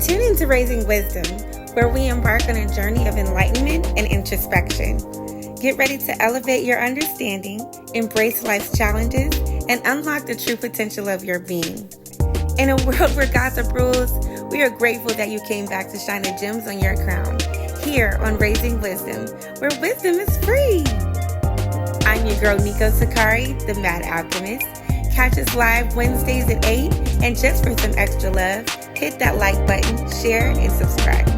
Tune into Raising Wisdom, where we embark on a journey of enlightenment and introspection. Get ready to elevate your understanding, embrace life's challenges, and unlock the true potential of your being. In a world where gossip rules, we are grateful that you came back to shine the gems on your crown, here on Raising Wisdom, where wisdom is free. I'm your girl, Nico Sakari, the Mad Alchemist. Catch us live Wednesdays at 8, and just for some extra love, hit that like button, share, and subscribe.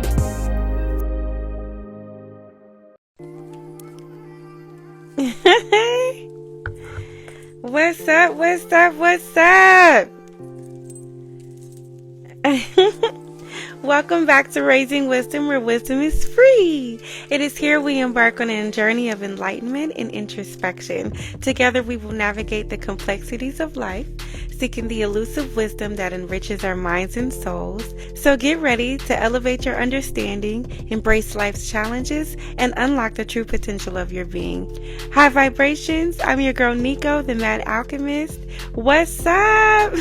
What's up? What's up? What's up? Welcome back to Raising Wisdom, where wisdom is free. It is here we embark on a journey of enlightenment and introspection. Together we will navigate the complexities of life, seeking the elusive wisdom that enriches our minds and souls. So get ready to elevate your understanding, embrace life's challenges, and unlock the true potential of your being. High vibrations, I'm your girl Nico, the Mad Alchemist. What's up?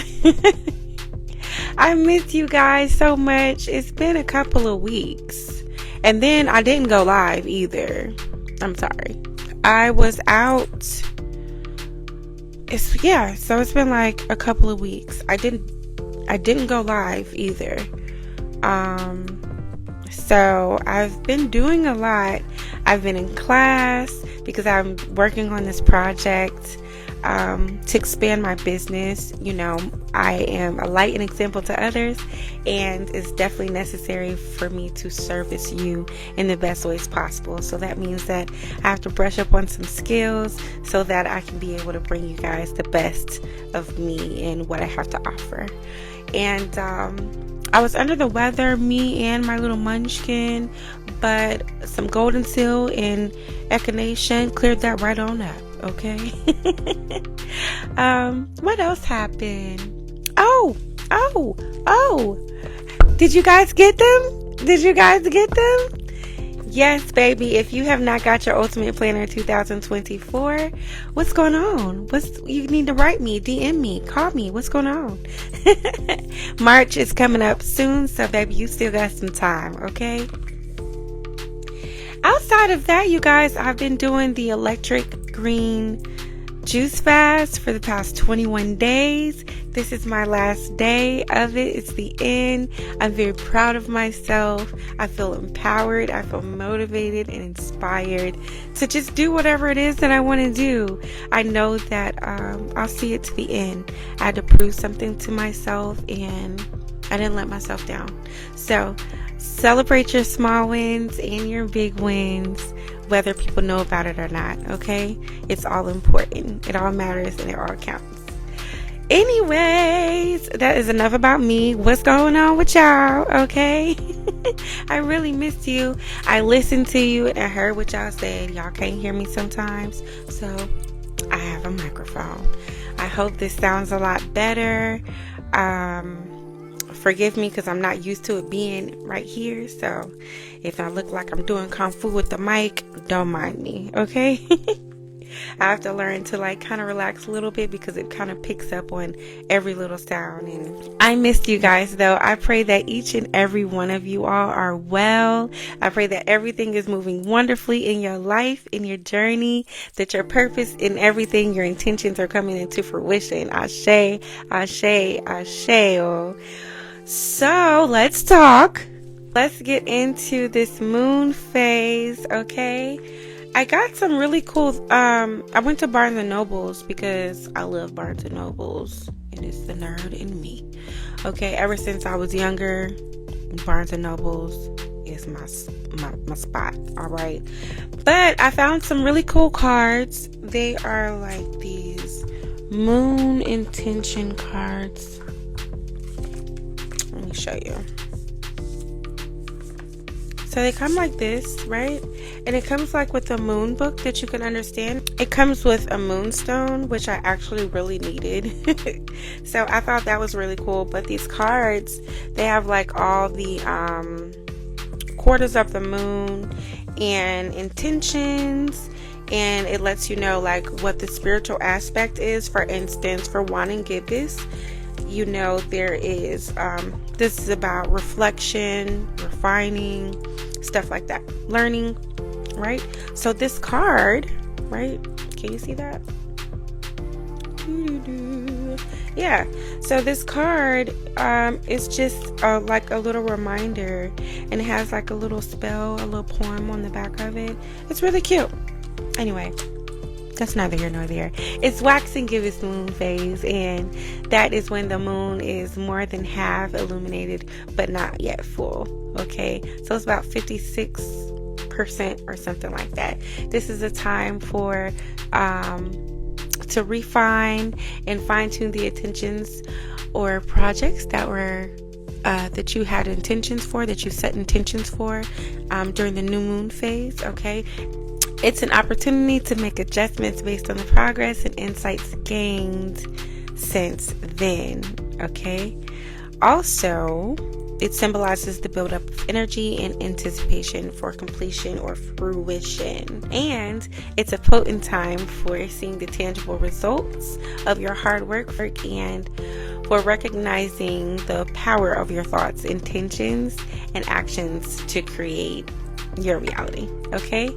I miss you guys so much. It's been a couple of weeks. And then I didn't go live either. I'm sorry. I was out. So it's been like a couple of weeks. I didn't go live either. So I've been doing a lot. I've been in class because I'm working on this project to expand my business. You know, I am a light and example to others, and it's definitely necessary for me to service you in the best ways possible. So that means that I have to brush up on some skills so that I can be able to bring you guys the best of me and what I have to offer. And I was under the weather, me and my little munchkin, but some golden seal and echinacea cleared that right on up. Okay. What else happened? Oh. Did you guys get them? Yes, baby. If you have not got your Ultimate Planner 2024, what's going on? You need to write me, DM me, call me. What's going on? March is coming up soon, so baby, you still got some time, okay? Outside of that, you guys, I've been doing the electric green juice fast for the past 21 days. This is my last day of it. It's the end. I'm very proud of myself. I feel empowered. I feel motivated and inspired to just do whatever it is that I want to do. I know that I'll see it to the end. I had to prove something to myself, and I didn't let myself down. So celebrate your small wins and your big wins, whether people know about it or not, okay? It's all important. It all matters and it all counts. Anyways, that is enough about me. What's going on with y'all, okay? I really missed you. I listened to you and I heard what y'all said. Y'all can't hear me sometimes, so I have a microphone. I hope this sounds a lot better. Forgive me because I'm not used to it being right here. So if I look like I'm doing kung fu with the mic, don't mind me, okay? I have to learn to kind of relax a little bit because it kind of picks up on every little sound. And I missed you guys though. I pray that each and every one of you all are well. I pray that everything is moving wonderfully in your life, in your journey, that your purpose and everything, your intentions are coming into fruition. Ashe, ashe, ashe. Oh. So let's talk. Let's get into this moon phase, okay? I got some really cool, I went to Barnes & Noble's because I love Barnes & Noble's, and it's the nerd in me. Okay, ever since I was younger, Barnes & Noble's is my spot, all right? But I found some really cool cards. They are like these moon intention cards. Let me show you. So they come like this, right? And it comes like with a moon book that you can understand. It comes with a moonstone, which I actually really needed. So I thought that was really cool. But these cards, they have like all the quarters of the moon and intentions, and it lets you know like what the spiritual aspect is. For instance, for Juan and Gibbous, you know, there is This is about reflection, refining, stuff like that, learning, right? So this card, right? Can you see that? Yeah, so this card is just like a little reminder, and it has like a little spell, a little poem on the back of it. It's really cute. Anyway, that's neither here nor there. It's waxing gibbous moon phase, and that is when the moon is more than half illuminated but not yet full. Okay, so it's about 56% or something like that. This is a time for to refine and fine-tune the intentions or projects that were that you had intentions for, that you set intentions for during the new moon phase. Okay, it's an opportunity to make adjustments based on the progress and insights gained since then. Okay, also it symbolizes the buildup of energy and anticipation for completion or fruition. And it's a potent time for seeing the tangible results of your hard work and for recognizing the power of your thoughts, intentions, and actions to create your reality. Okay,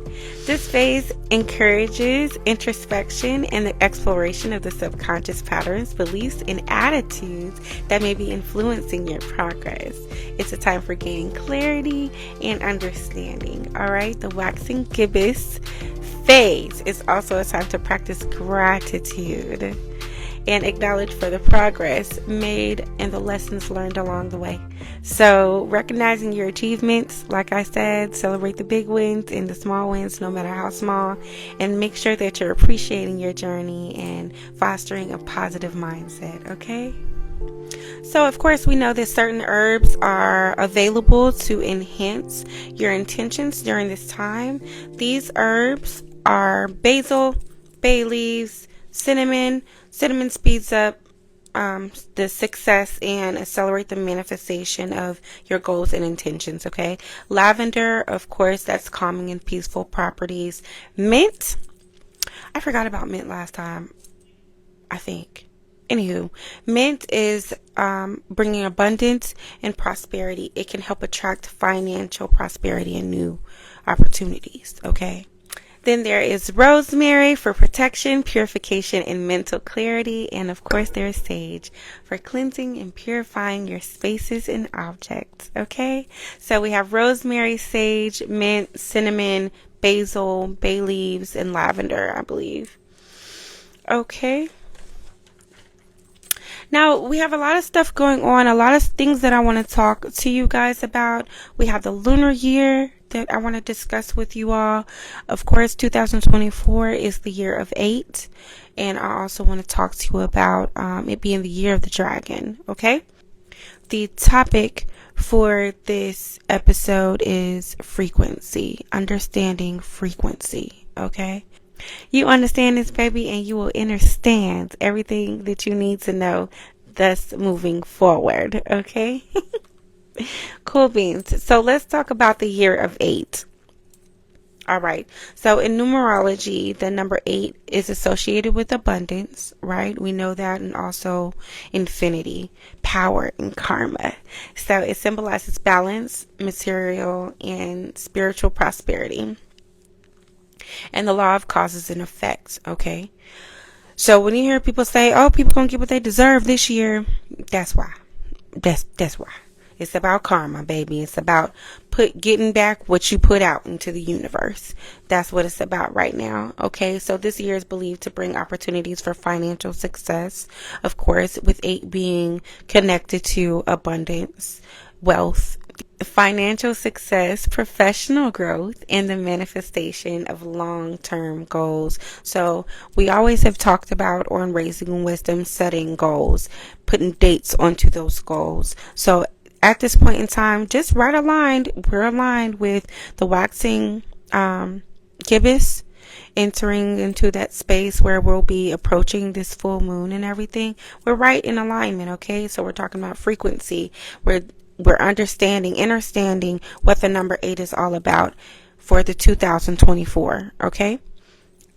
this phase encourages introspection and the exploration of the subconscious patterns, beliefs, and attitudes that may be influencing your progress. It's a time for gaining clarity and understanding. All right, the waxing gibbous phase is also a time to practice gratitude and acknowledge for the progress made and the lessons learned along the way. So recognizing your achievements, like I said, celebrate the big wins and the small wins, no matter how small, and make sure that you're appreciating your journey and fostering a positive mindset. Okay? So of course we know that certain herbs are available to enhance your intentions during this time. These herbs are basil, bay leaves, cinnamon. Cinnamon speeds up the success and accelerate the manifestation of your goals and intentions. Okay, lavender, of course, that's calming and peaceful properties. Mint, I forgot about mint last time, I think. Anywho, mint is bringing abundance and prosperity. It can help attract financial prosperity and new opportunities. Okay. Then there is rosemary for protection, purification, and mental clarity. And of course, there's sage for cleansing and purifying your spaces and objects. Okay, so we have rosemary, sage, mint, cinnamon, basil, bay leaves, and lavender, I believe. Okay. Now, we have a lot of stuff going on, a lot of things that I want to talk to you guys about. We have the lunar year that I want to discuss with you all. Of course, 2024 is the year of 8. And I also want to talk to you about it being the year of the dragon. Okay? The topic for this episode is frequency, understanding frequency. Okay? You understand this, baby, and you will understand everything that you need to know, thus moving forward. Okay? Cool beans. So let's talk about the year of 8. All right. So in numerology, the number 8 is associated with abundance, right? We know that, and also infinity, power, and karma. So it symbolizes balance, material, and spiritual prosperity. And the law of causes and effects, okay? So when you hear people say, oh, people gonna get what they deserve this year, that's why. That's why. It's about karma, baby. It's about getting back what you put out into the universe. That's what it's about right now. Okay, so this year is believed to bring opportunities for financial success. Of course, with 8 being connected to abundance, wealth, financial success, professional growth, and the manifestation of long-term goals. So we always have talked about on Raising Wisdom, setting goals, putting dates onto those goals. So at this point in time, just we're aligned with the waxing gibbous, entering into that space where we'll be approaching this full moon and everything. We're right in alignment, okay? So we're talking about frequency. We're understanding what the number 8 is all about for the 2024, okay?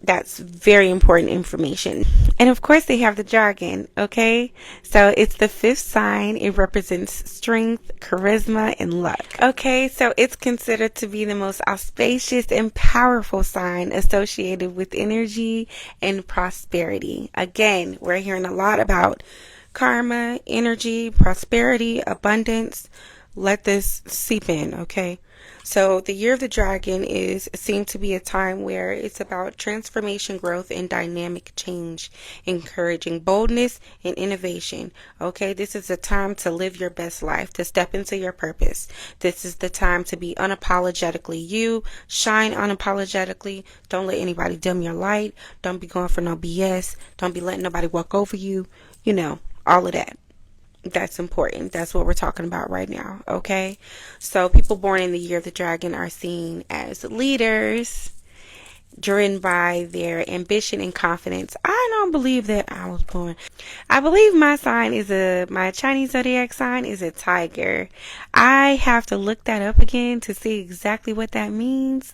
That's very important information. And of course, they have the dragon, okay? So it's the fifth sign. It represents strength, charisma, and luck. Okay, so it's considered to be the most auspicious and powerful sign associated with energy and prosperity. Again, we're hearing a lot about karma, energy, prosperity, abundance. Let this seep in, okay? So the year of the dragon is seemed to be a time where it's about transformation, growth, and dynamic change, encouraging boldness and innovation. Okay, this is a time to live your best life, to step into your purpose. This is the time to be unapologetically you, shine unapologetically. Don't let anybody dim your light. Don't be going for no BS. Don't be letting nobody walk over you. You know, all of that. That's important. That's what we're talking about right now. Okay. So people born in the year of the dragon are seen as leaders, driven by their ambition and confidence. I don't believe that I was born. I believe my sign is my Chinese zodiac sign is a tiger. I have to look that up again to see exactly what that means.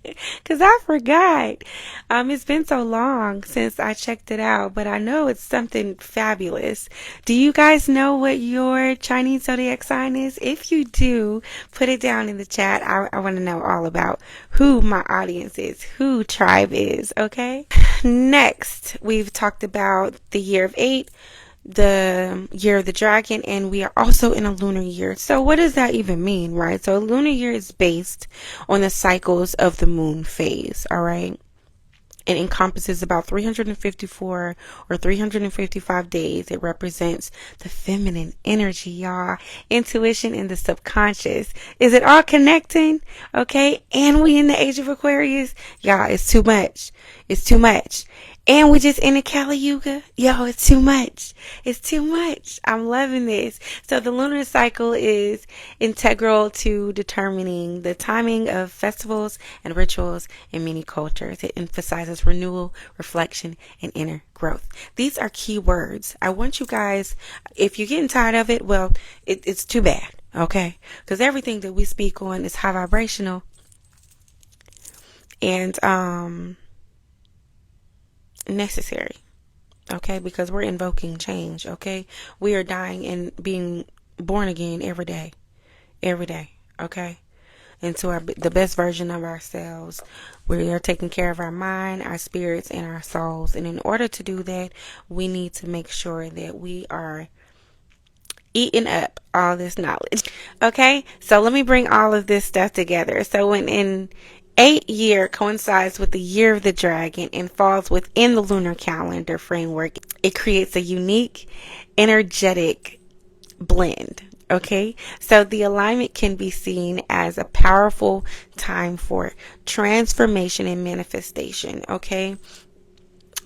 Because I forgot. It's been so long since I checked it out, but I know it's something fabulous. Do you guys know what your Chinese zodiac sign is? If you do, put it down in the chat. I want to know all about who my audience is, who tribe is, okay? Next, we've talked about the year of 8, the year of the dragon, and we are also in a lunar year. So what does that even mean, right? So a lunar year is based on the cycles of the moon phase, all right? It encompasses about 354 or 355 days. It represents the feminine energy, y'all. Intuition and the subconscious. Is it all connecting? Okay. And we in the age of Aquarius. Y'all, it's too much. It's too much. And we just in the Kali Yuga. Yo, it's too much. It's too much. I'm loving this. So the lunar cycle is integral to determining the timing of festivals and rituals in many cultures. It emphasizes renewal, reflection, and inner growth. These are key words. I want you guys, if you're getting tired of it, well, it's too bad. Okay? Because everything that we speak on is high vibrational. And, necessary, okay, because we're invoking change, okay? We are dying and being born again every day, okay, into the best version of ourselves. We are taking care of our mind, our spirits, and our souls, and in order to do that, we need to make sure that we are eating up all this knowledge, okay? So let me bring all of this stuff together. So when in 8 year coincides with the year of the dragon and falls within the lunar calendar framework, it creates a unique, energetic blend. Okay, so the alignment can be seen as a powerful time for transformation and manifestation. Okay,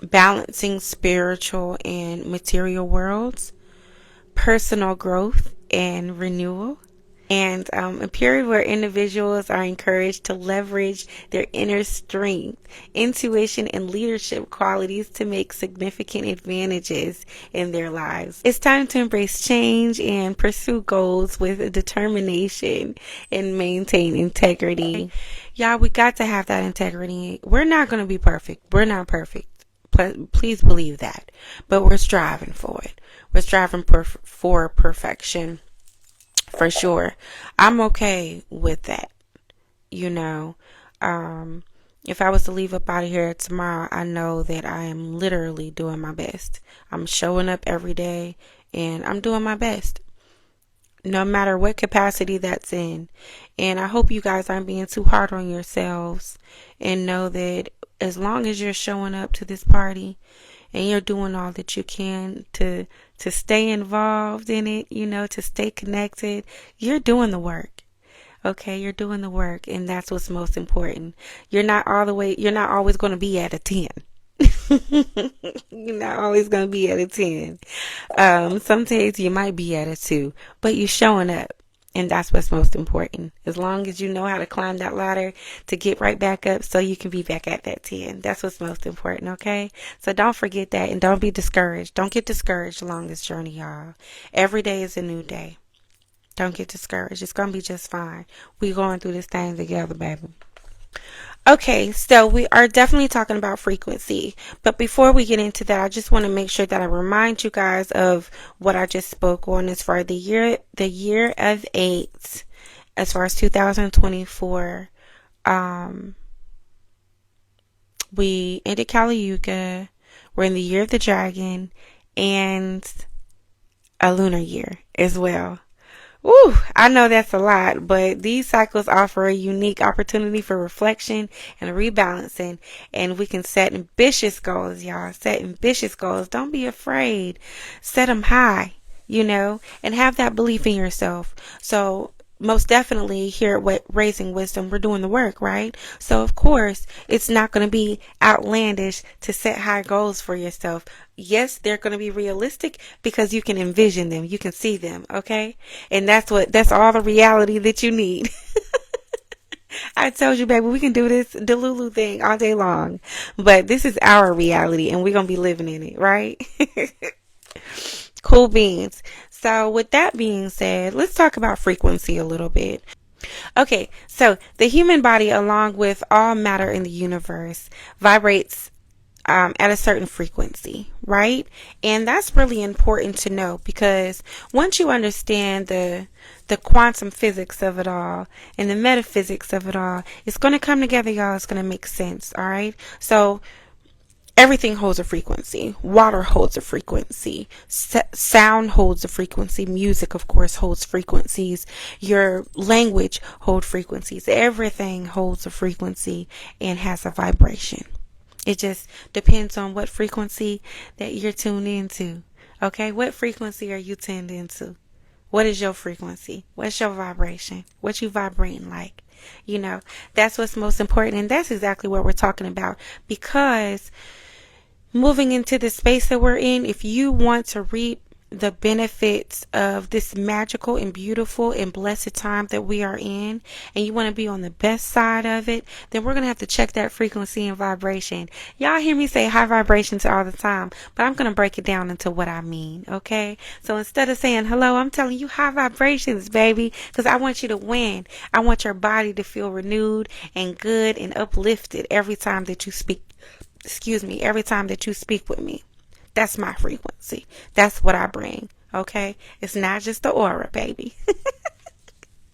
balancing spiritual and material worlds, personal growth and renewal, and a period where individuals are encouraged to leverage their inner strength, intuition, and leadership qualities to make significant advantages in their lives. It's time to embrace change and pursue goals with determination and maintain integrity. Y'all, we got to have that integrity. We're not going to be perfect. We're not perfect. Please believe that. But we're striving for it. We're striving for perfection. For sure. I'm okay with that. You know, if I was to leave up out of here tomorrow, I know that I am literally doing my best. I'm showing up every day and I'm doing my best, no matter what capacity that's in. And I hope you guys aren't being too hard on yourselves, and know that as long as you're showing up to this party and you're doing all that you can to stay involved in it, you know, to stay connected, you're doing the work. Okay, you're doing the work, and that's what's most important. You're not always going to be at a 10. You're not always going to be at a 10. Some days you might be at a 2, but you're showing up. And that's what's most important. As long as you know how to climb that ladder to get right back up so you can be back at that 10. That's what's most important, okay? So don't forget that, and don't be discouraged. Don't get discouraged along this journey, y'all. Every day is a new day. Don't get discouraged. It's going to be just fine. We're going through this thing together, baby. Okay, so we are definitely talking about frequency. But before we get into that, I just want to make sure that I remind you guys of what I just spoke on as far as the year of eight, as far as 2024. Um, we ended Kali Yuga. We're in the year of the dragon and a lunar year as well. Ooh, I know that's a lot, but these cycles offer a unique opportunity for reflection and rebalancing, and we can set ambitious goals, y'all. Set ambitious goals. Don't be afraid. Set them high, and have that belief in yourself. So, most definitely here at Raising Wisdom, we're doing the work, right? So, of course, it's not going to be outlandish to set high goals for yourself. Yes, they're going to be realistic because you can envision them, you can see them, okay? And that's all the reality that you need. I told you, baby, we can do this Delulu thing all day long. But this is our reality and we're going to be living in it, right? Cool beans. So, with that being said, let's talk about frequency a little bit. Okay, so the human body, along with all matter in the universe, vibrates at a certain frequency, right? And that's really important to know because once you understand the quantum physics of it all and the metaphysics of it all, it's going to come together, y'all. It's going to make sense, all right? So everything holds a frequency. Water holds a frequency. Sound holds a frequency. Music, of course, holds frequencies. Your language holds frequencies. Everything holds a frequency and has a vibration. It just depends on what frequency that you're tuned into. Okay? What frequency are you tuned into? What is your frequency? What's your vibration? What you vibrating like? That's what's most important. And that's exactly what we're talking about. Because moving into the space that we're in, if you want to reap the benefits of this magical and beautiful and blessed time that we are in, and you want to be on the best side of it, then we're going to have to check that frequency and vibration. Y'all hear me say high vibrations all the time, but I'm going to break it down into what I mean, okay? So instead of saying hello, I'm telling you high vibrations, baby, because I want you to win. I want your body to feel renewed and good and uplifted every time that you speak. Every time that you speak with me. That's my frequency. That's what I bring. Okay? It's not just the aura, baby.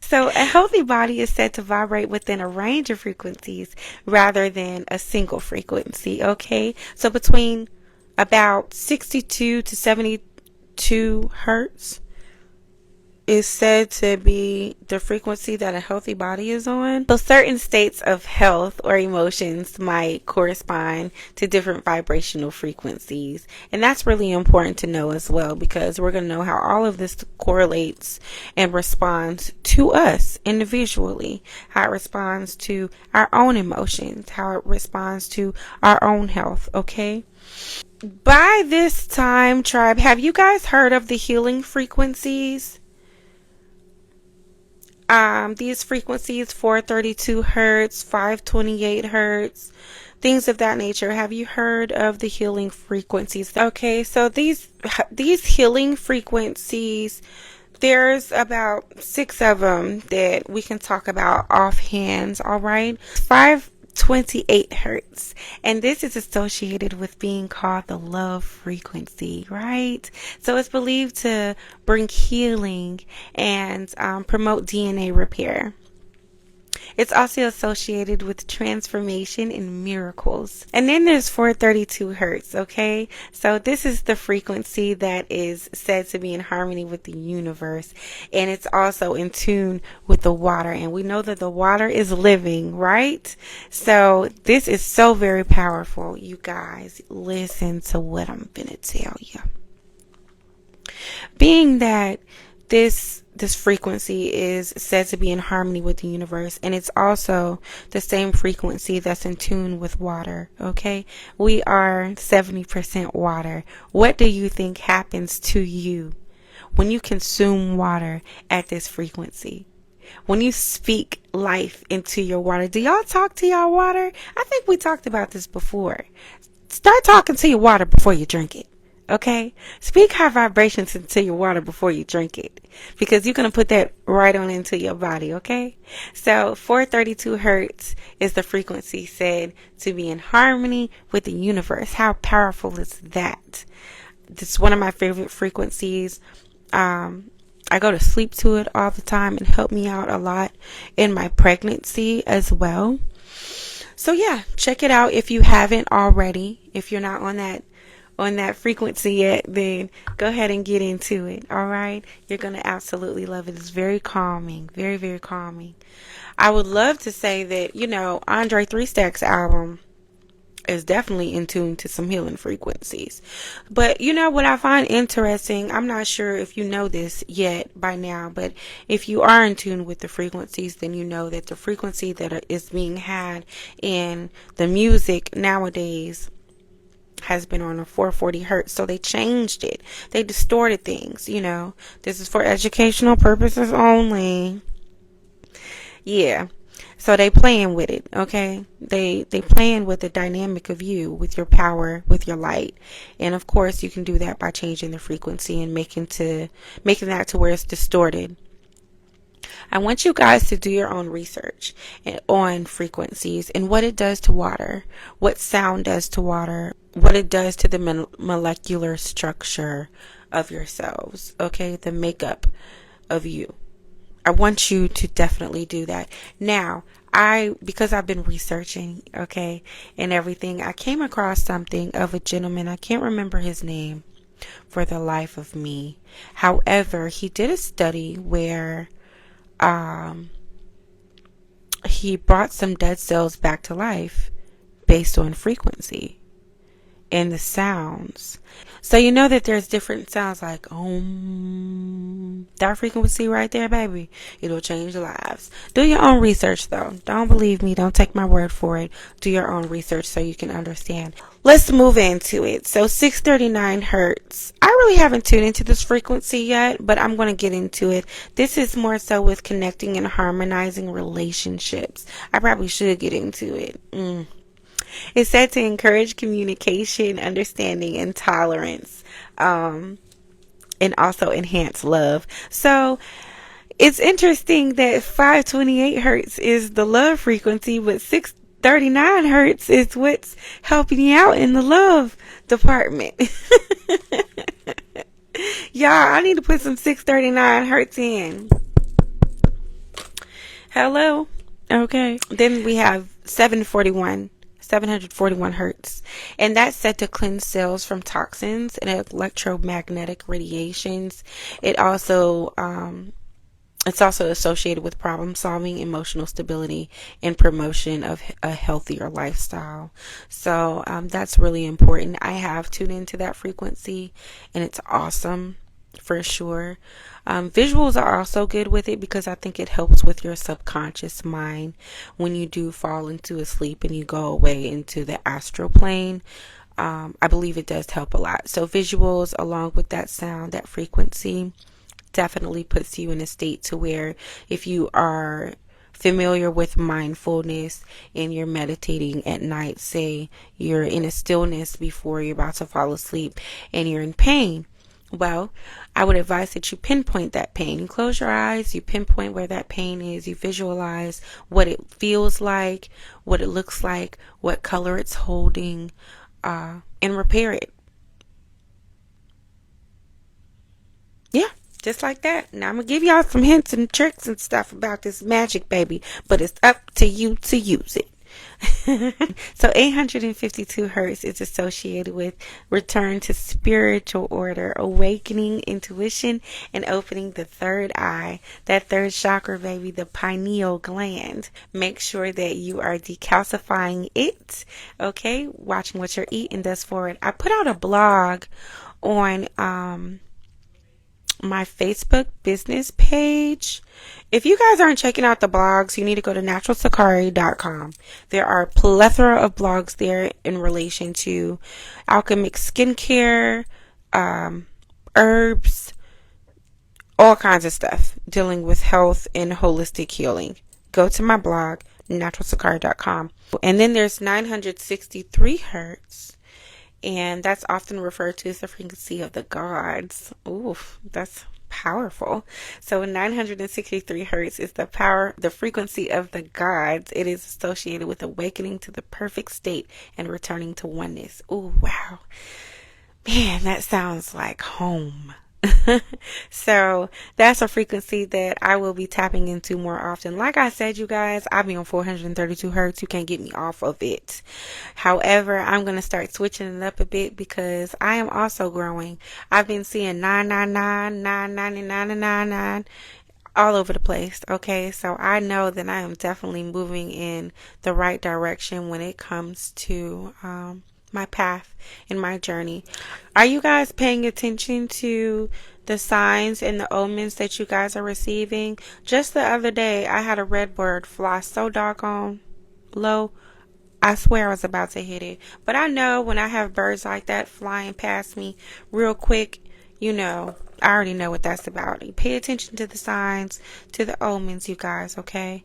So a healthy body is said to vibrate within a range of frequencies rather than a single frequency. Okay? So between about 62 to 72 hertz is said to be the frequency that a healthy body is on. So certain states of health or emotions might correspond to different vibrational frequencies. And that's really important to know as well because we're going to know how all of this correlates and responds to us individually. How it responds to our own emotions. How it responds to our own health. Okay? By this time, tribe, have you guys heard of the healing frequencies? These frequencies, 432 hertz, 528 hertz, things of that nature. Have you heard of the healing frequencies? Okay, so these healing frequencies, there's about 6 of them that we can talk about offhand, all right? 528 hertz, and this is associated with being called the love frequency, right? So it's believed to bring healing and promote DNA repair. It's also associated with transformation and miracles. And then there's 432 hertz, okay? So this is the frequency that is said to be in harmony with the universe. And it's also in tune with the water. And we know that the water is living, right? So this is so very powerful. You guys, listen to what I'm gonna tell you. Being that this frequency is said to be in harmony with the universe, and it's also the same frequency that's in tune with water. Okay, we are 70% water. What do you think happens to you when you consume water at this frequency? When you speak life into your water? Do y'all talk to y'all water? I think we talked about this before. Start talking to your water before you drink it. Okay? Speak high vibrations into your water before you drink it, because you're going to put that right on into your body, okay? So 432 hertz is the frequency said to be in harmony with the universe. How powerful is that? This is one of my favorite frequencies. I go to sleep to it all the time and helped me out a lot in my pregnancy as well. So yeah, check it out if you haven't already. If you're not on that frequency yet, then go ahead and get into it. All right, you're gonna absolutely love it. It's very calming, very, very calming. I would love to say that, Andre Three Stacks album is definitely in tune to some healing frequencies. But what I find interesting, I'm not sure if you know this yet by now, but if you are in tune with the frequencies, then you know that the frequency that is being had in the music nowadays has been on a 440 hertz. So they changed it. They distorted things, This is for educational purposes only. Yeah. So they playing with it, okay? They playing with the dynamic of you, with your power, with your light. And of course you can do that by changing the frequency and making that to where it's distorted. I want you guys to do your own research on frequencies and what it does to water, what sound does to water, what it does to the molecular structure of yourselves, okay? The makeup of you. I want you to definitely do that. Now, because I've been researching, okay, and everything, I came across something of a gentleman. I can't remember his name for the life of me. However, he did a study where he brought some dead cells back to life based on frequency and the sounds. So you know that there's different sounds like that frequency right there, baby. It'll change lives. Do your own research though. Don't believe me. Don't take my word for it. Do your own research so you can understand. Let's move into it. So 639 hertz. I really haven't tuned into this frequency yet, but I'm going to get into it. This is more so with connecting and harmonizing relationships. I probably should get into it. It's said to encourage communication, understanding, and tolerance, and also enhance love. So it's interesting that 528 hertz is the love frequency, but 639 hertz is what's helping you out in the love department. Y'all, I need to put some 639 hertz in. Hello? Okay. Then we have 741 hertz, and that's set to cleanse cells from toxins and electromagnetic radiations. It's also associated with problem solving, emotional stability, and promotion of a healthier lifestyle. So that's really important. I have tuned into that frequency, and it's awesome for sure. Visuals are also good with it because I think it helps with your subconscious mind when you do fall into a sleep and you go away into the astral plane. I believe it does help a lot. So visuals along with that sound, that frequency, definitely puts you in a state to where if you are familiar with mindfulness and you're meditating at night, say you're in a stillness before you're about to fall asleep and you're in pain, well, I would advise that you pinpoint that pain. You close your eyes, you pinpoint where that pain is, you visualize what it feels like, what it looks like, what color it's holding, and repair it. Yeah, just like that. Now I'm going to give y'all some hints and tricks and stuff about this magic, baby, but it's up to you to use it. So 852 hertz is associated with return to spiritual order, awakening intuition, and opening the third eye, that third chakra, baby, the pineal gland. Make sure that you are decalcifying it, okay? Watching what you're eating thus forward. I put out a blog on my Facebook business page. If you guys aren't checking out the blogs, you need to go to naturalsakari.com. There are a plethora of blogs there in relation to alchemic skincare, herbs, all kinds of stuff dealing with health and holistic healing. Go to my blog, naturalsakari.com. And then there's 963 hertz. and that's often referred to as the frequency of the gods. Ooh, that's powerful. So 963 hertz is the frequency of the gods. It is associated with awakening to the perfect state and returning to oneness. Ooh, wow. Man, that sounds like home. So that's a frequency that I will be tapping into more often. Like I said, you guys, I'll be on 432 hertz. You can't get me off of it. However, I'm going to start switching it up a bit because I am also growing. I've been seeing 999, 999, and 99 all over the place. Okay, so I know that I am definitely moving in the right direction when it comes to my path in my journey. Are you guys paying attention to the signs and the omens that you guys are receiving? Just the other day, I had a red bird fly so doggone low. I swear I was about to hit it. But I know when I have birds like that flying past me real quick, I already know what that's about. You pay attention to the signs, to the omens, you guys, okay?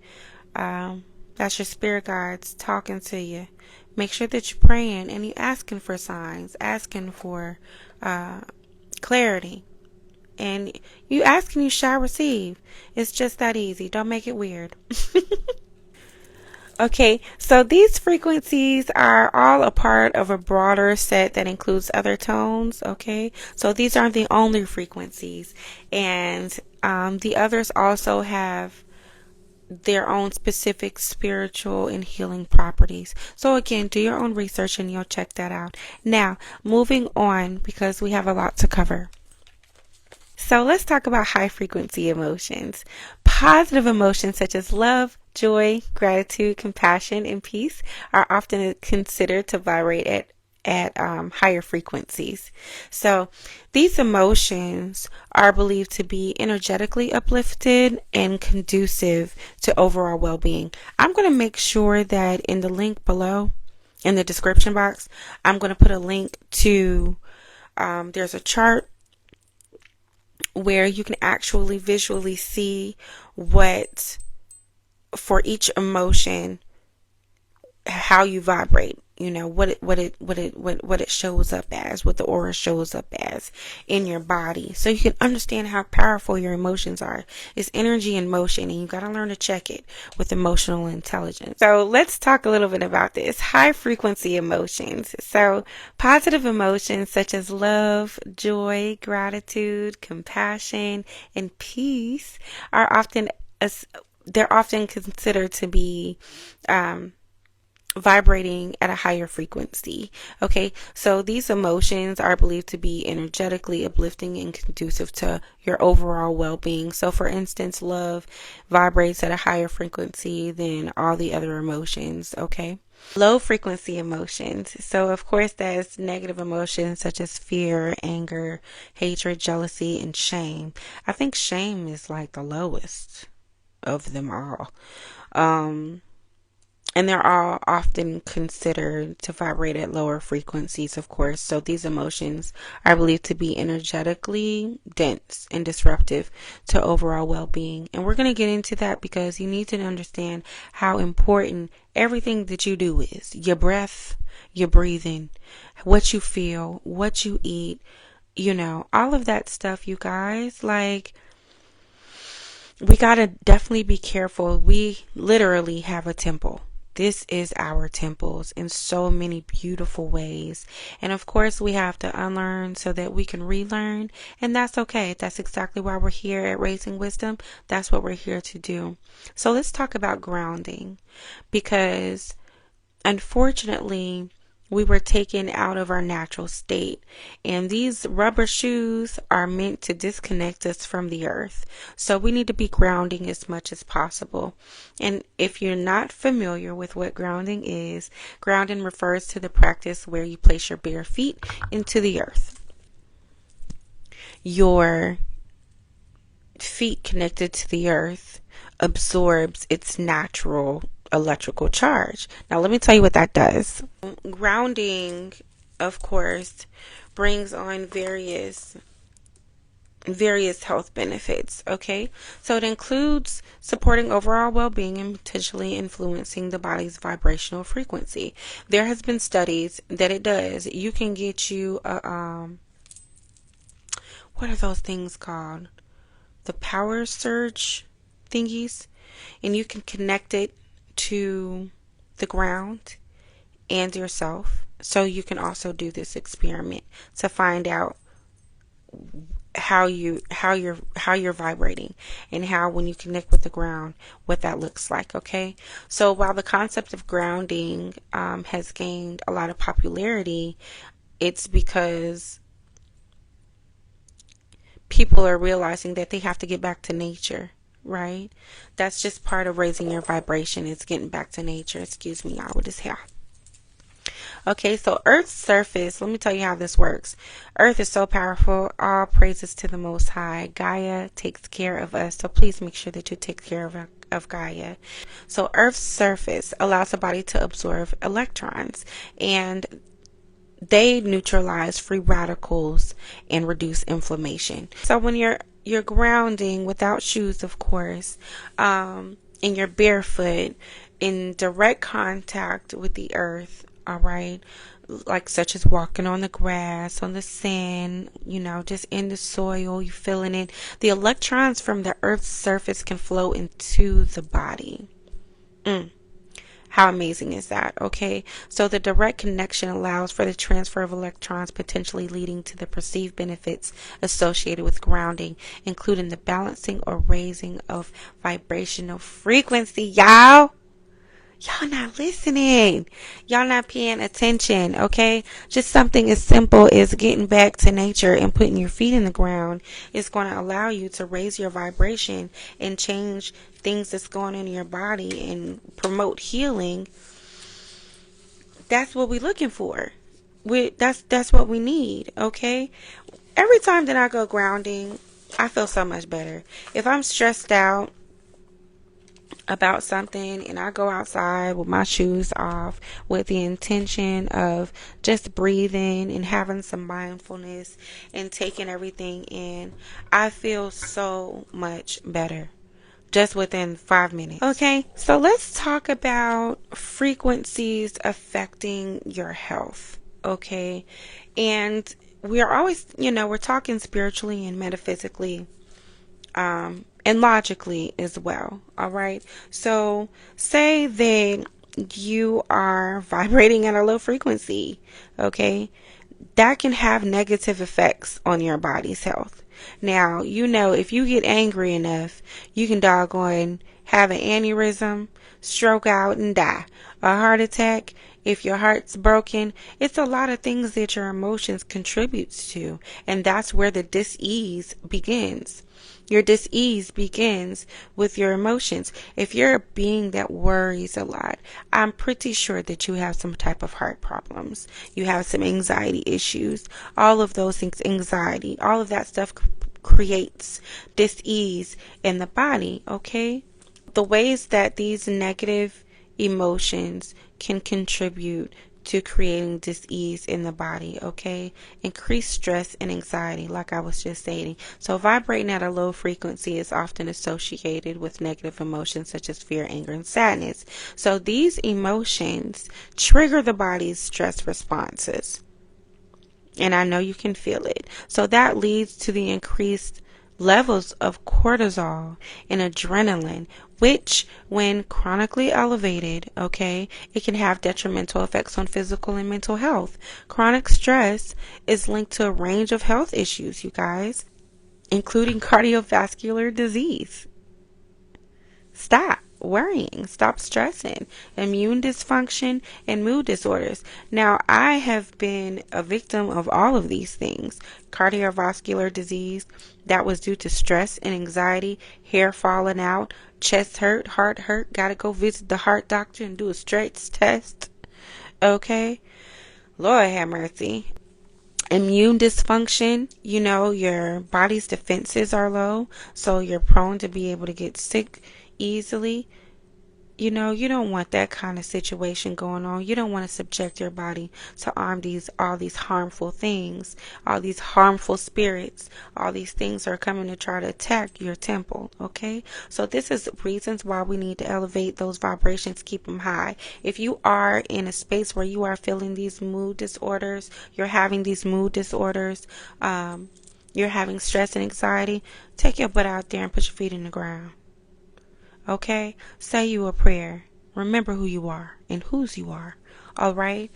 That's your spirit guides talking to you. Make sure that you're praying and you're asking for signs, asking for clarity. And you ask and you shall receive. It's just that easy. Don't make it weird. Okay, so these frequencies are all a part of a broader set that includes other tones, okay? So these aren't the only frequencies. And the others also have their own specific spiritual and healing properties. So again, do your own research and you'll check that out. Now, moving on because we have a lot to cover. So let's talk about high frequency emotions. Positive emotions such as love, joy, gratitude, compassion, and peace are often considered to vibrate at higher frequencies. So these emotions are believed to be energetically uplifted and conducive to overall well-being. I'm going to make sure that in the link below, in the description box, I'm going to put a link to, there's a chart where you can actually visually see what, for each emotion, how you vibrate, what it shows up as, what the aura shows up as in your body, so you can understand how powerful your emotions are. It's energy in motion, and you got to learn to check it with emotional intelligence. So let's talk a little bit about this. High frequency emotions. So positive emotions such as love, joy, gratitude, compassion, and peace are often considered to be vibrating at a higher frequency. Okay, so these emotions are believed to be energetically uplifting and conducive to your overall well-being. So for instance, love vibrates at a higher frequency than all the other emotions. Okay, low frequency emotions. So of course there's negative emotions such as fear, anger, hatred, jealousy, and shame. I think shame is like the lowest of them all. And they're all often considered to vibrate at lower frequencies, of course. So these emotions are believed to be energetically dense and disruptive to overall well-being. And we're going to get into that because you need to understand how important everything that you do is. Your breath, your breathing, what you feel, what you eat, all of that stuff, you guys. Like, we got to definitely be careful. We literally have a temple. This is our temples in so many beautiful ways. And of course, we have to unlearn so that we can relearn. And that's okay. That's exactly why we're here at Raising Wisdom. That's what we're here to do. So let's talk about grounding, because unfortunately, we were taken out of our natural state, and these rubber shoes are meant to disconnect us from the earth. So we need to be grounding as much as possible. And if you're not familiar with what grounding is, grounding refers to the practice where you place your bare feet into the earth. Your feet connected to the earth absorbs its natural electrical charge. Now let me tell you what that does. Grounding, of course, brings on various various health benefits. Okay, so it includes supporting overall well-being and potentially influencing the body's vibrational frequency. There has been studies that it does. You can get you a what are those things called? The power surge thingies, and you can connect it to the ground and yourself. So you can also do this experiment to find out how you're vibrating, and how, when you connect with the ground, what that looks like. Okay, so while the concept of grounding has gained a lot of popularity, it's because people are realizing that they have to get back to nature, right? That's just part of raising your vibration. It's getting back to nature. Excuse me, y'all, with this hair. Okay, so Earth's surface, let me tell you how this works. Earth is so powerful. All praises to the Most High. Gaia takes care of us, so please make sure that you take care of Gaia. So Earth's surface allows the body to absorb electrons, and they neutralize free radicals and reduce inflammation. So when you're grounding without shoes, of course, and you're barefoot in direct contact with the earth, all right, like such as walking on the grass, on the sand, just in the soil, you feeling it. The electrons from the earth's surface can flow into the body. How amazing is that? Okay, so the direct connection allows for the transfer of electrons, potentially leading to the perceived benefits associated with grounding, including the balancing or raising of vibrational frequency. Y'all not listening. Y'all not paying attention, okay? Just something as simple as getting back to nature and putting your feet in the ground is going to allow you to raise your vibration and change things that's going on in your body and promote healing. That's what we're looking for. That's what we need, okay? Every time that I go grounding, I feel so much better. If I'm stressed out about something and I go outside with my shoes off with the intention of just breathing and having some mindfulness and taking everything in, I feel so much better just within 5 minutes. Okay, so let's talk about frequencies affecting your health. Okay, and we are always, we're talking spiritually and metaphysically, and logically as well. All right. So say that you are vibrating at a low frequency. Okay. That can have negative effects on your body's health. Now, if you get angry enough, you can doggone have an aneurysm, stroke out, and die. A heart attack, if your heart's broken, it's a lot of things that your emotions contributes to. And that's where the dis-ease begins. Your dis-ease begins with your emotions. If you're a being that worries a lot, I'm pretty sure that you have some type of heart problems. You have some anxiety issues. All of those things, anxiety, all of that stuff creates dis-ease in the body, okay? The ways that these negative emotions can contribute to creating dis-ease in the body, okay? Increased stress and anxiety, like I was just stating. So vibrating at a low frequency is often associated with negative emotions such as fear, anger, and sadness. So these emotions trigger the body's stress responses. And I know you can feel it. So that leads to the increased levels of cortisol and adrenaline, which, when chronically elevated, okay, it can have detrimental effects on physical and mental health. Chronic stress is linked to a range of health issues, you guys, including cardiovascular disease. Stop worrying, stop stressing, immune dysfunction, and mood disorders. Now, I have been a victim of all of these things. Cardiovascular disease, that was due to stress and anxiety, hair falling out, chest hurt, heart hurt, gotta go visit the heart doctor and do a stress test. Okay? Lord have mercy. Immune dysfunction, your body's defenses are low, so you're prone to be able to get sick easily. You know, you don't want that kind of situation going on. You don't want to subject your body to all these harmful things, all these harmful spirits. All these things are coming to try to attack your temple, okay? So this is reasons why we need to elevate those vibrations, keep them high. If you are in a space where you are feeling these mood disorders, you're having these mood disorders, you're having stress and anxiety, take your butt out there and put your feet in the ground. Okay? Say you a prayer. Remember who you are and whose you are. All right?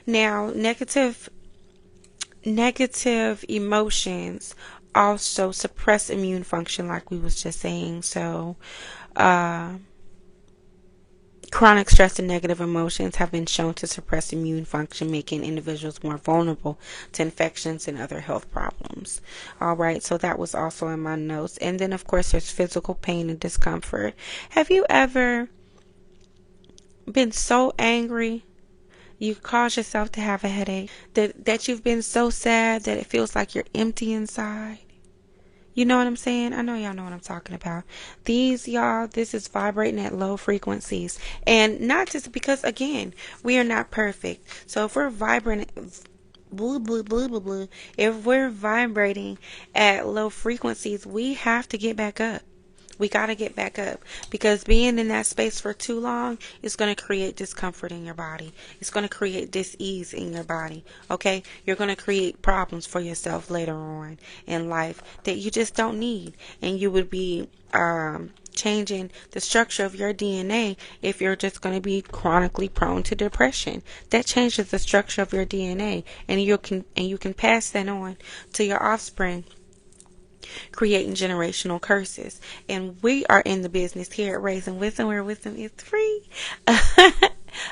Now, negative emotions also suppress immune function, like we was just saying. So, chronic stress and negative emotions have been shown to suppress immune function, making individuals more vulnerable to infections and other health problems. All right, so that was also in my notes. And then, of course, there's physical pain and discomfort. Have you ever been so angry you cause yourself to have a headache? That you've been so sad that it feels like you're empty inside? You know what I'm saying? I know y'all know what I'm talking about. This is vibrating at low frequencies. And not just because, again, we are not perfect. So if we're vibrating, blah, blah, blah, blah, blah, if we're vibrating at low frequencies, we have to get back up. We got to get back up, because being in that space for too long is going to create discomfort in your body. It's going to create dis-ease in your body. Okay? You're going to create problems for yourself later on in life that you just don't need. And you would be changing the structure of your DNA if you're just going to be chronically prone to depression. That changes the structure of your DNA, and you can pass that on to your offspring, creating generational curses. And we are in the business here at Raising Wisdom, where wisdom is free.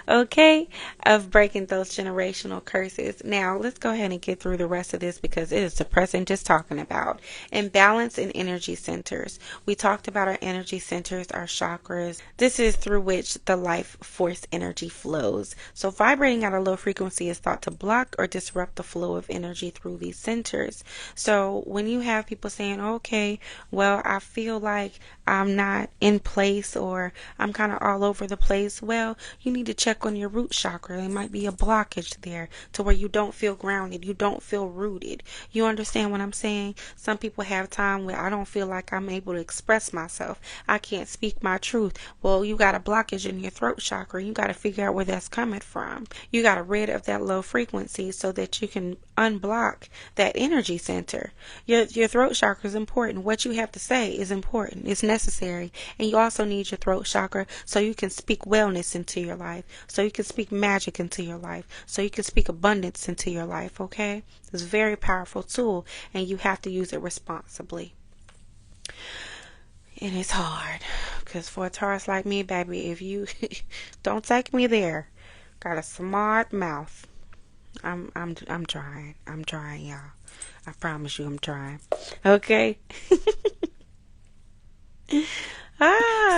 Okay, of breaking those generational curses. Now, let's go ahead and get through the rest of this, because it is depressing just talking about imbalance in energy centers. We talked about our energy centers, our chakras. This is through which the life force energy flows. So vibrating at a low frequency is thought to block or disrupt the flow of energy through these centers. So when you have people saying, okay, well, I feel like I'm not in place, or I'm kind of all over the place, well, you need to check on your root chakra. There might be a blockage there to where you don't feel grounded, you don't feel rooted. You understand what I'm saying? Some people have time where I don't feel like I'm able to express myself. I can't speak my truth. Well, you got a blockage in your throat chakra. You got to figure out where that's coming from. You got to rid of that low frequency so that you can unblock that energy center. Your throat chakra is important. What you have to say is important. It's necessary. And you also need your throat chakra so you can speak wellness into your life, so you can speak magic into your life, so you can speak abundance into your life. Okay? It's a very powerful tool, and you have to use it responsibly. And it's hard, because for a Taurus like me, baby, if you don't take me there, got a smart mouth. I'm trying. I'm trying, y'all. I promise you, I'm trying. Okay.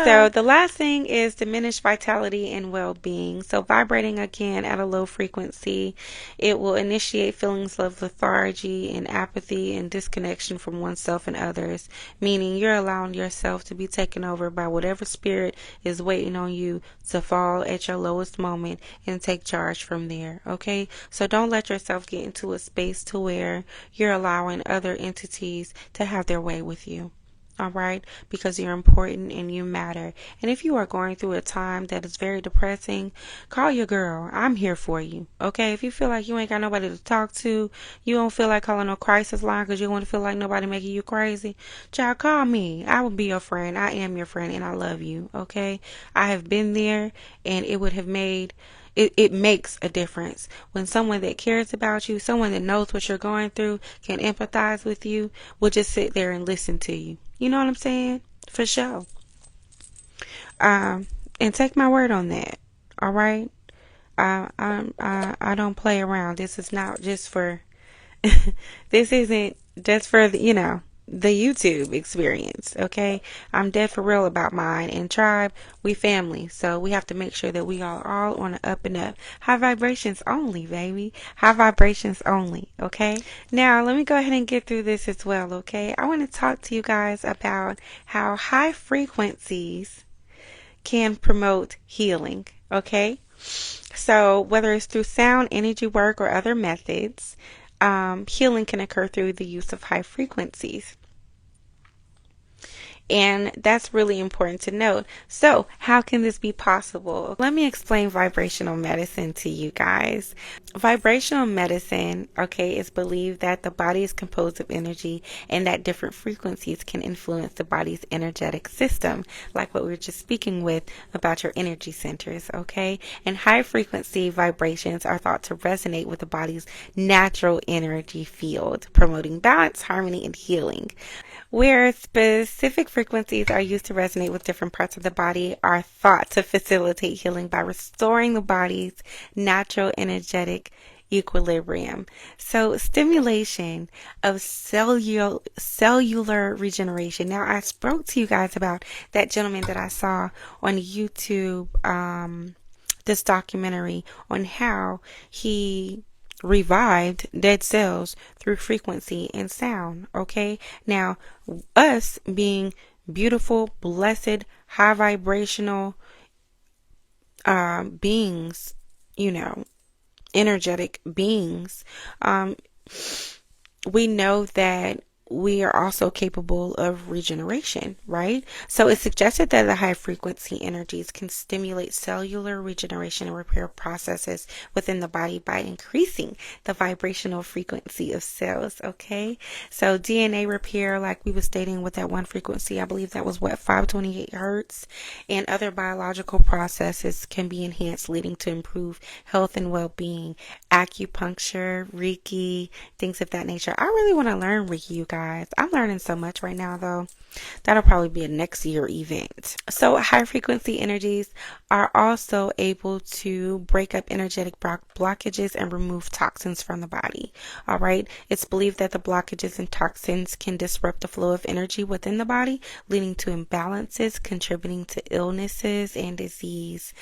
So the last thing is diminished vitality and well-being. So vibrating again at a low frequency, it will initiate feelings of lethargy and apathy and disconnection from oneself and others, meaning you're allowing yourself to be taken over by whatever spirit is waiting on you to fall at your lowest moment and take charge from there. Okay? So don't let yourself get into a space to where you're allowing other entities to have their way with you. All right, because you're important and you matter. And if you are going through a time that is very depressing, call your girl. I'm here for you. Okay, if you feel like you ain't got nobody to talk to, you don't feel like calling no crisis line because you don't want to feel like nobody making you crazy, child, call me. I will be your friend. I am your friend, and I love you. Okay, I have been there, and it would have made it makes a difference when someone that cares about you, someone that knows what you're going through, can empathize with you, will just sit there and listen to you. You know what I'm saying? For sure. And take my word on that. All right. I don't play around. This is not just for. This isn't just for the YouTube experience. Okay, I'm dead for real about mine. And tribe, we family, so we have to make sure that we are all on the up and up. High vibrations only, baby. High vibrations only. Okay, now let me go ahead and get through this as well. Okay, I want to talk to you guys about how high frequencies can promote healing, okay? So whether it's through sound, energy work, or other methods, healing can occur through the use of high frequencies. And that's really important to note. So, how can this be possible? Let me explain vibrational medicine to you guys. Vibrational medicine, okay, is believed that the body is composed of energy and that different frequencies can influence the body's energetic system, like what we were just speaking with about your energy centers, okay? And high frequency vibrations are thought to resonate with the body's natural energy field, promoting balance, harmony, and healing. Where specific frequencies are used to resonate with different parts of the body are thought to facilitate healing by restoring the body's natural energetic equilibrium. So stimulation of cellular regeneration. Now, I spoke to you guys about that gentleman that I saw on YouTube, this documentary on how he revived dead cells through frequency and sound. Okay, now us being beautiful, blessed, high vibrational beings, energetic beings, we know that we are also capable of regeneration, right? So it's suggested that the high frequency energies can stimulate cellular regeneration and repair processes within the body by increasing the vibrational frequency of cells, okay? So DNA repair, like we were stating with that one frequency, I believe that was 528 hertz, and other biological processes can be enhanced, leading to improved health and well-being. Acupuncture, Reiki, things of that nature. I really want to learn Reiki, you guys. I'm learning so much right now, though. That'll probably be a next year event. So high frequency energies are also able to break up energetic blockages and remove toxins from the body. All right. It's believed that the blockages and toxins can disrupt the flow of energy within the body, leading to imbalances, contributing to illnesses and disease.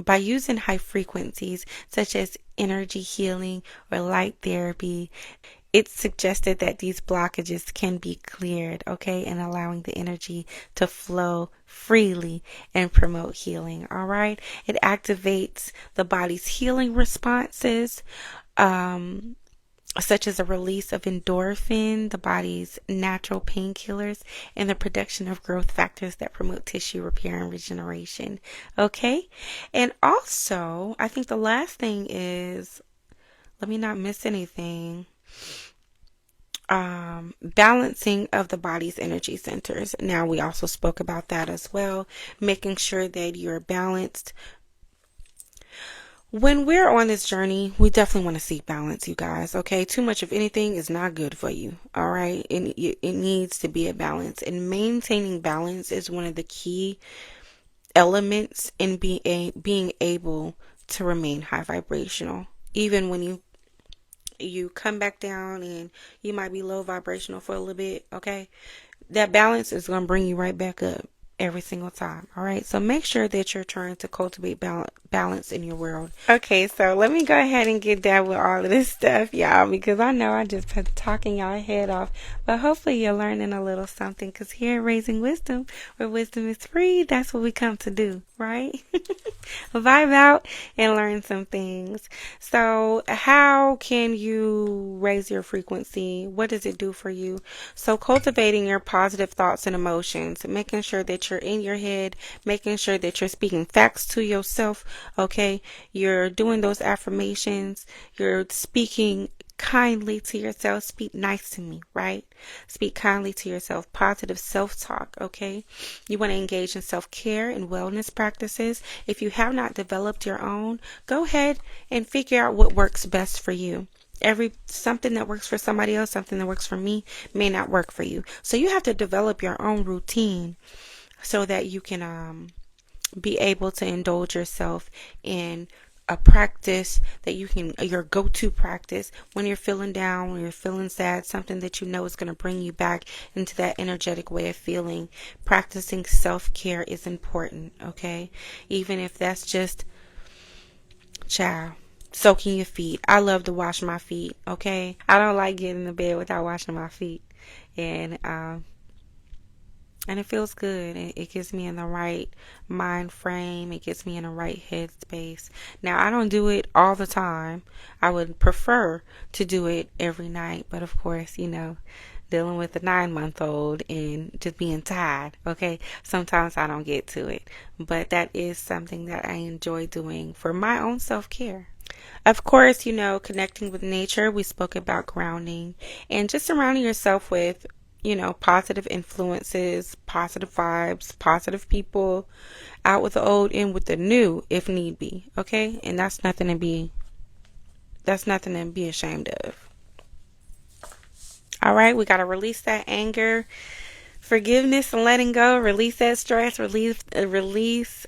By using high frequencies such as energy healing or light therapy, it's suggested that these blockages can be cleared, okay, and allowing the energy to flow freely and promote healing, all right? It activates the body's healing responses, such as a release of endorphin, the body's natural painkillers, and the production of growth factors that promote tissue repair and regeneration, okay? And also, I think the last thing is, let me not miss anything, balancing of the body's energy centers. Now, we also spoke about that as well, making sure that you're balanced. When we're on this journey, we definitely want to seek balance, you guys, okay? Too much of anything is not good for you, all right? It needs to be a balance, and maintaining balance is one of the key elements in being able to remain high vibrational. Even when you come back down and you might be low vibrational for a little bit, okay? That balance is going to bring you right back up every single time, all right? So make sure that you're trying to cultivate balance in your world. Okay, so let me go ahead and get down with all of this stuff, y'all, because I know I just been talking y'all head off, but hopefully you're learning a little something, because here at Raising Wisdom, where wisdom is free, that's what we come to do, right? Vibe out and learn some things. So how can you raise your frequency? What does it do for you? So cultivating your positive thoughts and emotions, making sure that you're in your head, making sure that you're speaking facts to yourself, okay? You're doing those affirmations, you're speaking kindly to yourself. Speak nice to me, right? Speak kindly to yourself. Positive self-talk, okay? You want to engage in self-care and wellness practices. If you have not developed your own, go ahead and figure out what works best for you. Something that works for somebody else, something that works for me may not work for you. So you have to develop your own routine so that you can be able to indulge yourself in a practice that your go-to practice when you're feeling down, when you're feeling sad, something that you know is going to bring you back into that energetic way of feeling. Practicing self-care is important, okay? Even if that's just, soaking your feet. I love to wash my feet, okay? I don't like getting in the bed without washing my feet. And And it feels good. It gets me in the right mind frame. It gets me in the right headspace. Now, I don't do it all the time. I would prefer to do it every night. But of course, dealing with a 9-month-old and just being tired, okay? Sometimes I don't get to it. But that is something that I enjoy doing for my own self-care. Of course, connecting with nature, we spoke about grounding and just surrounding yourself with, positive influences, positive vibes, positive people, out with the old, in with the new, if need be. Okay? And that's nothing to be ashamed of. All right, we got to release that anger, forgiveness, and letting go. Release that stress, release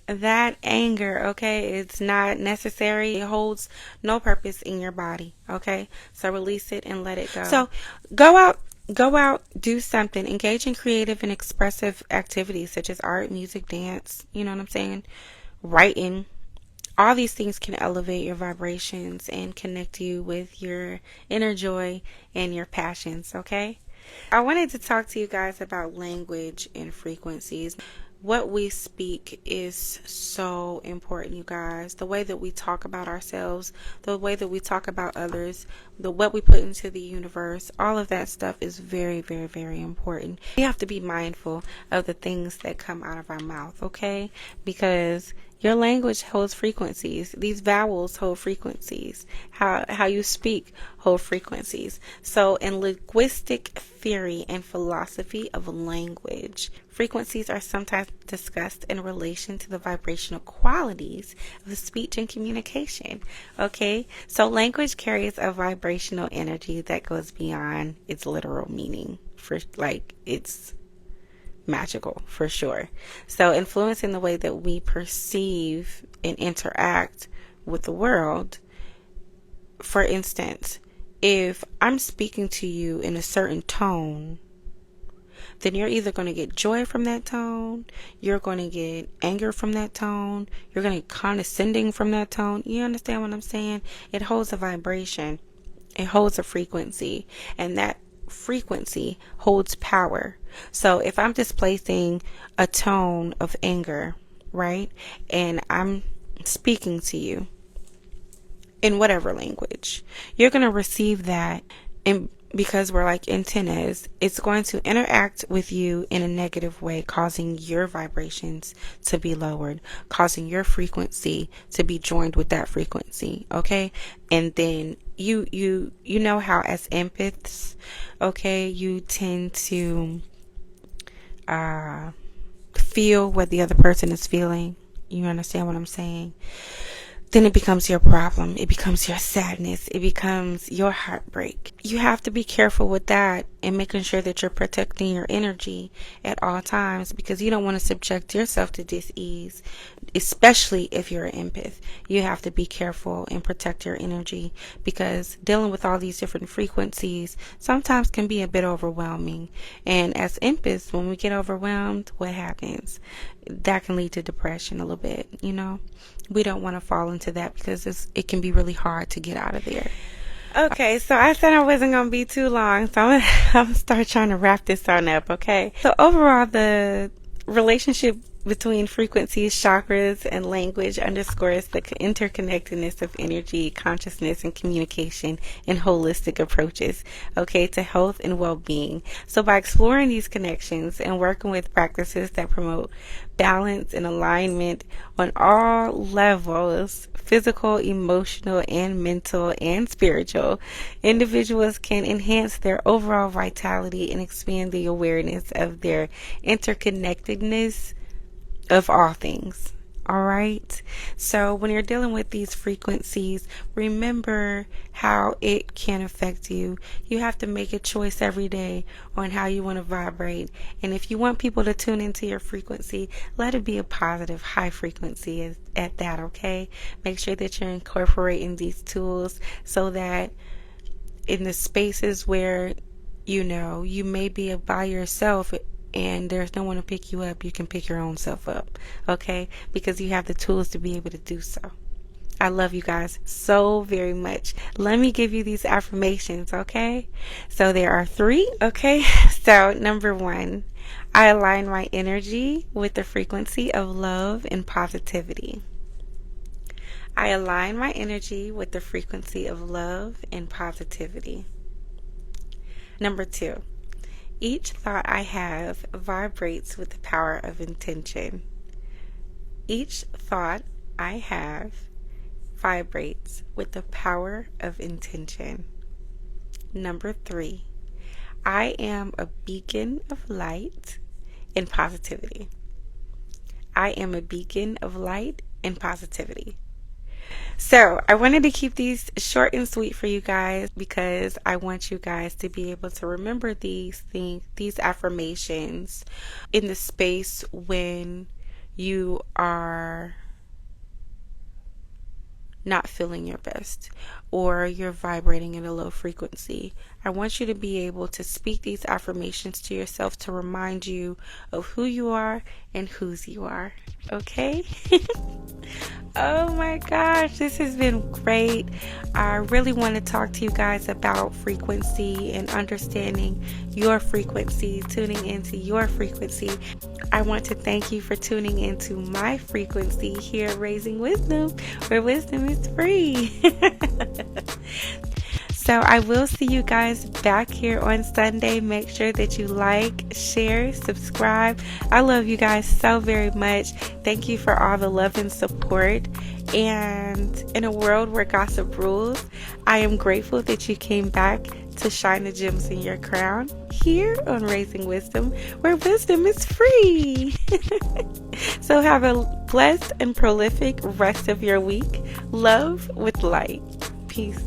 that anger. Okay? It's not necessary. It holds no purpose in your body. Okay? So release it and let it go. So go out, do something, engage in creative and expressive activities such as art, music, dance, you know what I'm saying? Writing. All these things can elevate your vibrations and connect you with your inner joy and your passions, okay? I wanted to talk to you guys about language and frequencies. What we speak is so important, you guys. The way that we talk about ourselves, the way that we talk about others, what we put into the universe, all of that stuff is very, very, very important. We have to be mindful of the things that come out of our mouth, okay? Because your language holds frequencies. These vowels hold frequencies. How you speak hold frequencies. So in linguistic theory and philosophy of language, frequencies are sometimes discussed in relation to the vibrational qualities of speech and communication. Okay? So language carries a vibrational energy that goes beyond its literal meaning. It's magical for sure. So influencing the way that we perceive and interact with the world. For instance, if I'm speaking to you in a certain tone, then you're either going to get joy from that tone, you're going to get anger from that tone, you're going to get condescending from that tone. You understand what I'm saying? It holds a vibration. It holds a frequency, and that frequency holds power. So if I'm displacing a tone of anger, right, and I'm speaking to you in whatever language, you're going to receive that, and because we're like antennas, it's going to interact with you in a negative way, causing your vibrations to be lowered, causing your frequency to be joined with that frequency, okay? And then you know how as empaths, okay, you tend to feel what the other person is feeling. You understand what I'm saying? Then it becomes your problem. It becomes your sadness. It becomes your heartbreak. You have to be careful with that and making sure that you're protecting your energy at all times, because you don't want to subject yourself to dis-ease, especially if you're an empath. You have to be careful and protect your energy, because dealing with all these different frequencies sometimes can be a bit overwhelming. And as empaths, when we get overwhelmed, what happens? That can lead to depression a little bit, We don't want to fall into that because it can be really hard to get out of there. Okay, so I said I wasn't going to be too long, so I'm going to start trying to wrap this on up, okay? So overall, the relationship between frequencies, chakras, and language underscores the interconnectedness of energy, consciousness, and communication in holistic approaches, okay, to health and well-being. So by exploring these connections and working with practices that promote balance and alignment on all levels, physical, emotional, and mental, and spiritual, individuals can enhance their overall vitality and expand the awareness of their interconnectedness of all things. All right. So when you're dealing with these frequencies, remember how it can affect you. You have to make a choice every day on how you want to vibrate. And if you want people to tune into your frequency, let it be a positive, high frequency at that, okay? Make sure that you're incorporating these tools so that in the spaces where, you may be by yourself and there's no one to pick you up, you can pick your own self up, okay? Because you have the tools to be able to do so. I love you guys so very much. Let me give you these affirmations, okay? So there are 3, okay? So number 1, I align my energy with the frequency of love and positivity. I align my energy with the frequency of love and positivity. Number 2, each thought I have vibrates with the power of intention. Each thought I have vibrates with the power of intention. Number 3, I am a beacon of light and positivity. I am a beacon of light and positivity. So I wanted to keep these short and sweet for you guys because I want you guys to be able to remember these things, these affirmations in the space when you are not feeling your best or you're vibrating in a low frequency. I want you to be able to speak these affirmations to yourself to remind you of who you are and whose you are. Okay? Oh my gosh, this has been great. I really want to talk to you guys about frequency and understanding your frequency, tuning into your frequency. I want to thank you for tuning into my frequency here at Raising Wisdom, where wisdom is free. So I will see you guys back here on Sunday. Make sure that you like, share, subscribe. I love you guys so very much. Thank you for all the love and support. And in a world where gossip rules, I am grateful that you came back to shine the gems in your crown here on Raising Wisdom, where wisdom is free. So have a blessed and prolific rest of your week. Love with light. Peace.